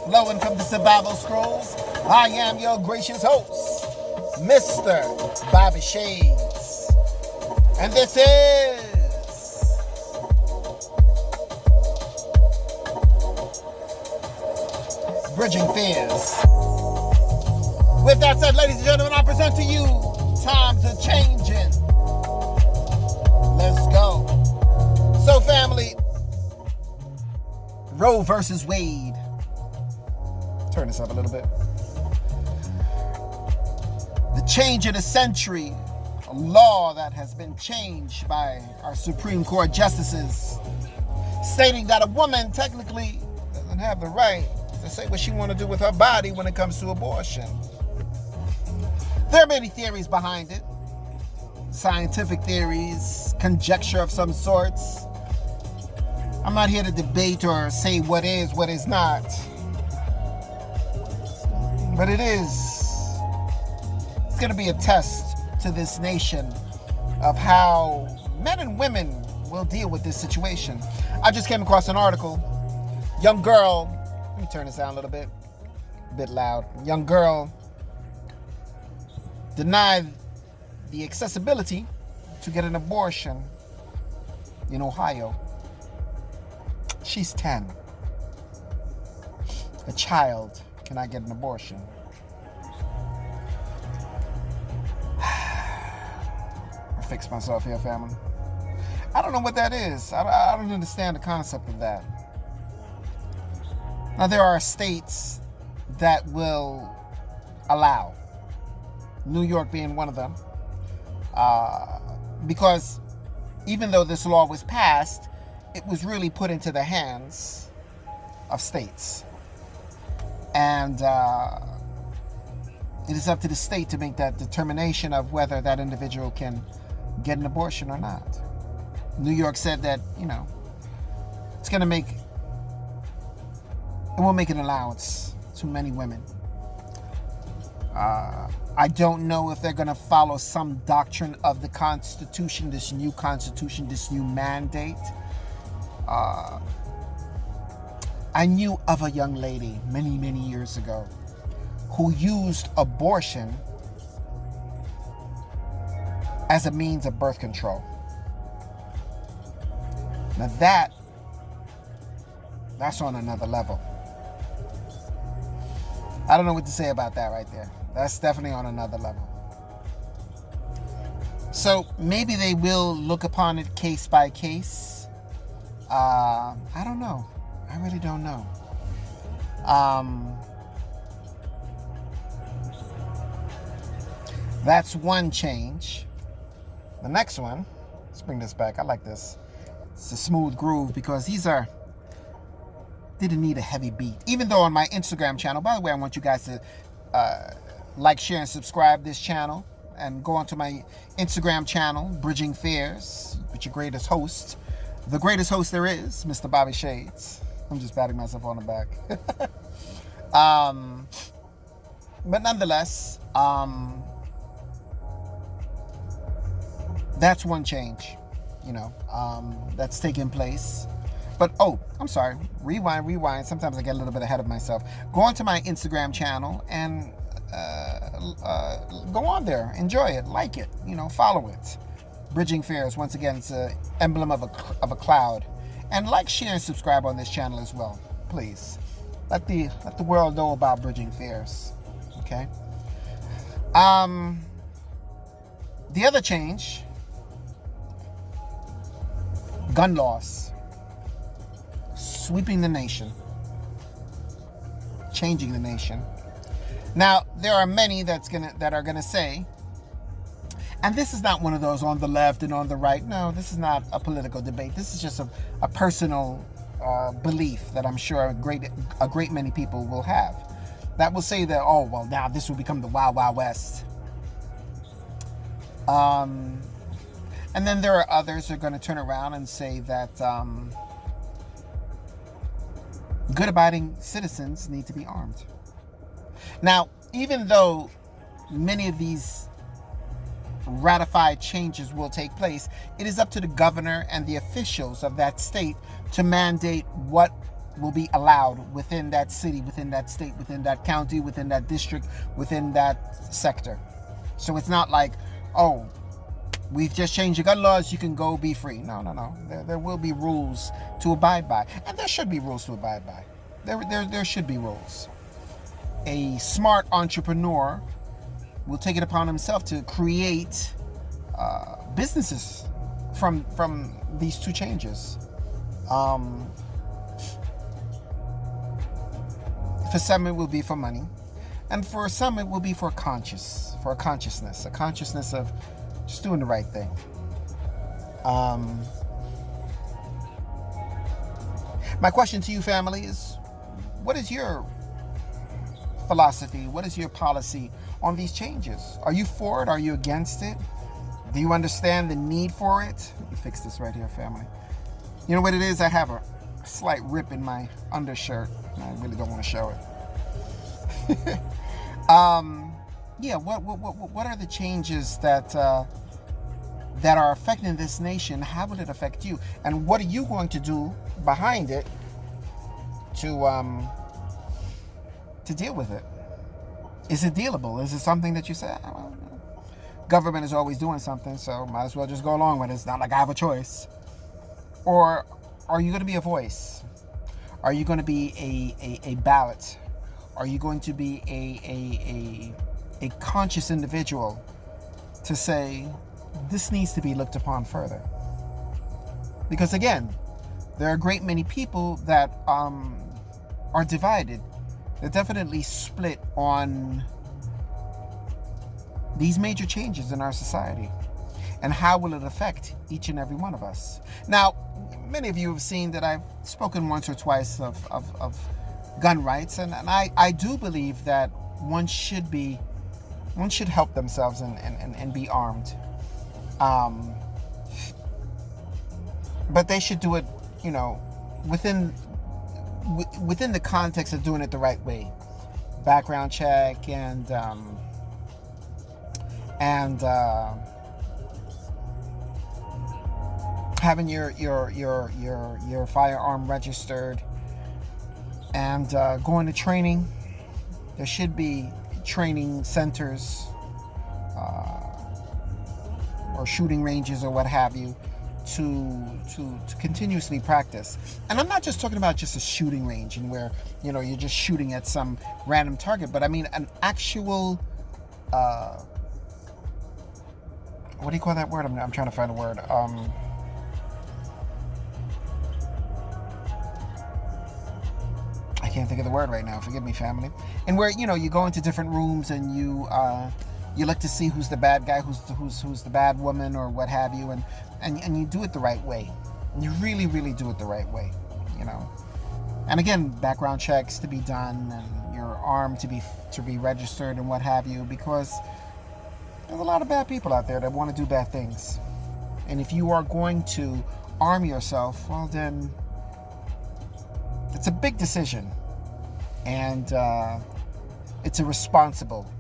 flowing from the survival scrolls. I am your gracious host, Mr. Bobby Shades. And this is Bridging Fears. With that said, ladies and gentlemen, I present to you Times Are Changing. Let's go. So, family, Roe versus Wade. Turn this up a little bit. The change of the century, a law that has been changed by our Supreme Court justices, stating that a woman technically doesn't have the right to say what she wants to do with her body when it comes to abortion. There are many theories behind it. Scientific theories, conjecture of some sorts. I'm not here to debate or say what is not. But it's going to be a test to this nation of how men and women will deal with this situation. I just came across an article. Young girl, let me turn this down a little bit. A bit loud. Young girl denied the accessibility to get an abortion in Ohio. She's 10. A child cannot get an abortion. I fix myself here, family. I don't know what that is. I don't understand the concept of that. Now, there are states that will allow, New York being one of them, because even though this law was passed, it was really put into the hands of states. And it is up to the state to make that determination of whether that individual can get an abortion or not. New York said that, it's going to it will make an allowance to many women. I don't know if they're going to follow some doctrine of the Constitution, this new mandate. I knew of a young lady many, many years ago who used abortion as a means of birth control. Now that's on another level. I don't know what to say about that right there. That's definitely on another level. So maybe they will look upon it case by case. I don't know. I really don't know. That's one change. The next one, let's bring this back. I like this. It's a smooth groove because didn't need a heavy beat. Even though on my Instagram channel, by the way, I want you guys to like, share, and subscribe this channel. And go onto my Instagram channel, Bridging Fears, with your greatest host. The greatest host there is, Mr. Bobby Shades. I'm just patting myself on the back. But nonetheless, that's one change, that's taking place. But, I'm sorry. Rewind. Sometimes I get a little bit ahead of myself. Go onto my Instagram channel and go on there. Enjoy it. Like it. Follow it. Bridging Fears. Once again, it's an emblem of a cloud. And like, share, and subscribe on this channel as well. Please. Let the world know about Bridging Fears. Okay? The other change, gun laws. Sweeping the nation. Changing the nation. Now, there are many that are gonna say, and this is not one of those on the left and on the right. No, this is not a political debate. This is just a personal belief that I'm sure a great many people will have. That will say that, now this will become the Wild Wild West. And then there are others who are going to turn around and say that good abiding citizens need to be armed. Now, even though many of these ratified changes will take place, it is up to the governor and the officials of that state to mandate what will be allowed within that city, within that state, within that county, within that district, within that sector. So it's not like, oh, we've just changed the gun laws, you can go be free. No. There will be rules to abide by. And there should be rules to abide by. There should be rules. A smart entrepreneur will take it upon himself to create businesses from these two changes. For some it will be for money, and for some it will be for a consciousness of just doing the right thing. My question to you, family, is what is your philosophy? What is your policy on these changes? Are you for it? Are you against it? Do you understand the need for it? Let me fix this right here, family. You know what it is? I have a slight rip in my undershirt. I really don't want to show it. What are the changes that are affecting this nation? How will it affect you? And what are you going to do behind it to deal with it? Is it dealable? Is it something that you say, well, government is always doing something, so might as well just go along with it. It's not like I have a choice. Or are you going to be a voice? Are you going to be a ballot? Are you going to be a conscious individual to say, this needs to be looked upon further? Because again, there are a great many people that are divided. They're definitely split on these major changes in our society. And how will it affect each and every one of us? Now, many of you have seen that I've spoken once or twice of gun rights, and I do believe that one should help themselves and be armed. But they should do it, within the context of doing it the right way. Background check and having your firearm registered and going to training. There should be training centers or shooting ranges or what have you to continuously practice. And I'm not just talking about just a shooting range and where you're just shooting at some random target, but I mean an actual what do you call that word? I'm trying to find a word. I can't think of the word right now. Forgive me, family. And where you go into different rooms and you look to see who's the bad guy, who's the bad woman, or what have you, and you do it the right way. You really, really do it the right way. And again, background checks to be done, and your arm to be registered, and what have you, because there's a lot of bad people out there that want to do bad things. And if you are going to arm yourself, well then, it's a big decision. And it's a responsible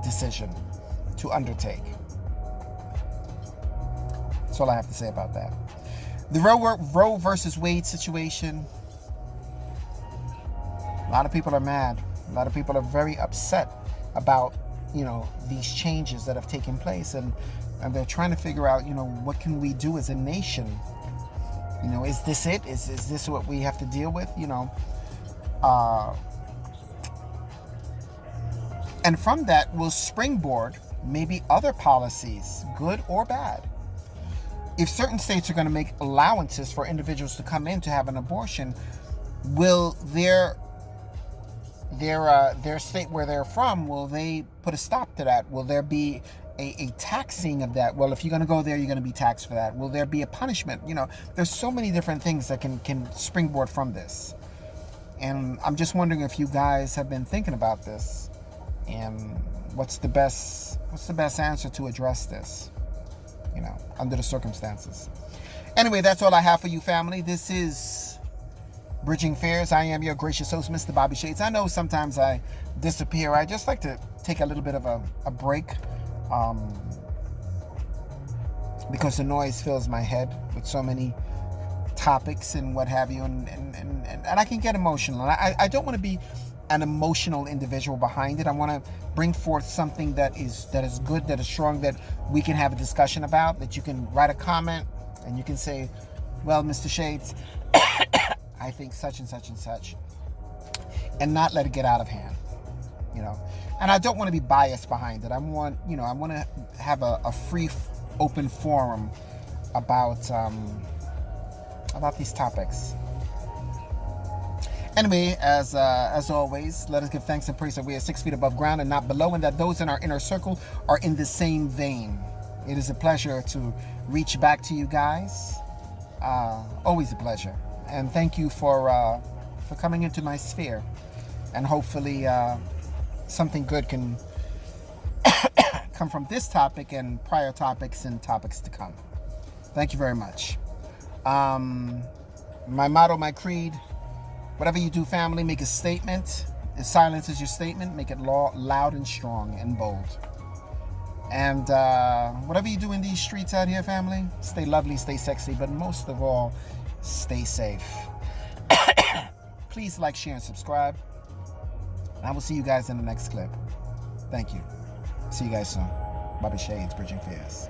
decision to undertake. That's all I have to say about that. The Roe versus Wade situation. A lot of people are mad. A lot of people are very upset about these changes that have taken place, and they're trying to figure out what can we do as a nation. Is this it? Is this what we have to deal with? And from that will springboard maybe other policies, good or bad. If certain states are going to make allowances for individuals to come in to have an abortion, will their state where they're from, will they put a stop to that? Will there be a taxing of that? Well, if you're going to go there, you're going to be taxed for that. Will there be a punishment? There's so many different things that can springboard from this. And I'm just wondering if you guys have been thinking about this, and what's the best answer to address this, under the circumstances. Anyway, that's all I have for you, family. This is Bridging Fears. I am your gracious host, Mr. Bobby Shades. I know sometimes I disappear. I just like to take a little bit of a break, because the noise fills my head with so many topics and what have you, and I can get emotional. And I don't want to be an emotional individual behind it. I want to bring forth something that is good, that is strong, that we can have a discussion about, that you can write a comment and you can say, well, Mr. Shades, I think such and such and such, and not let it get out of hand, you know. And I don't want to be biased behind it. I want to have a free, open forum about these topics. Anyway, as always, let us give thanks and praise that we are 6 feet above ground and not below, and that those in our inner circle are in the same vein. It is a pleasure to reach back to you guys. Always a pleasure. And thank you for coming into my sphere. And hopefully something good can come from this topic and prior topics and topics to come. Thank you very much. My motto, my creed: whatever you do, family, make a statement. If silence is your statement, make it loud and strong and bold. And whatever you do in these streets out here, family, stay lovely, stay sexy, but most of all, stay safe. Please like, share, and subscribe. I will see you guys in the next clip. Thank you. See you guys soon. Bobby Shades, Bridging Fears.